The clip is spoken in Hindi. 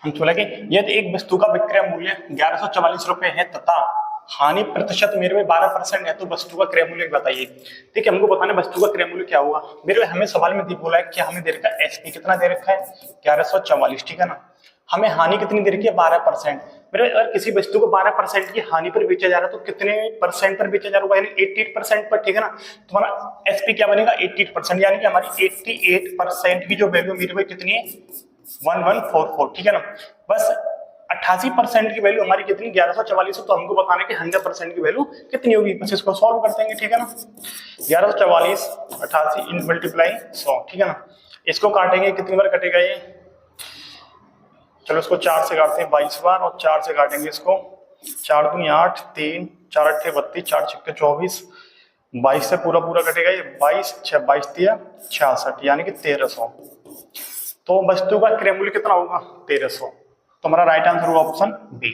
हम बोला कि यदि एक वस्तु का विक्रय मूल्य 1144 रुपए है तथा हानि प्रतिशत मेरे में 12% है तो वस्तु का क्रय मूल्य बताइए। ठीक है, हमको बताना वस्तु का क्रय मूल्य क्या होगा। मेरे हमें सवाल में बोला है कि हमें दे रखा है एसपी कितना दे रखा है 1144, ठीक है ना। हमें हानि कितनी दे रखी है 12%। मेरे अगर किसी वस्तु को 12% की हानि पर बेचा जा रहा है तो कितने परसेंट पर बेचा जा रहा है, यानी 88% पर, ठीक है ना। तुम्हारा एसपी क्या बनेगा 88%, यानी कि हमारी 88% की जो वैल्यू मेरे को कितनी है 1144, ठीक है ना। बस 88% की वैल्यू हमारी कितनी 1144 है, तो हमको बताना है कि 100% की वैल्यू कितनी होगी। बस इसको सॉल्व कर देंगे, ठीक है ना। 1144 88 इन मल्टीप्लाई 100, ठीक है ना। इसको काटेंगे कितनी बार कटेगा ये, चलो इसको 4 से काटते हैं 22 बार, और 4 से काटेंगे इसको 4 दूनी 8, 3 4 8 32, 4 6 24, 22 से पूरा पूरा कटेगा ये 22 6 22 दिया 66, यानी कि 1300। तो वस्तु का क्रय मूल्य कितना होगा 1300। तो हमारा राइट आंसर होगा ऑप्शन बी।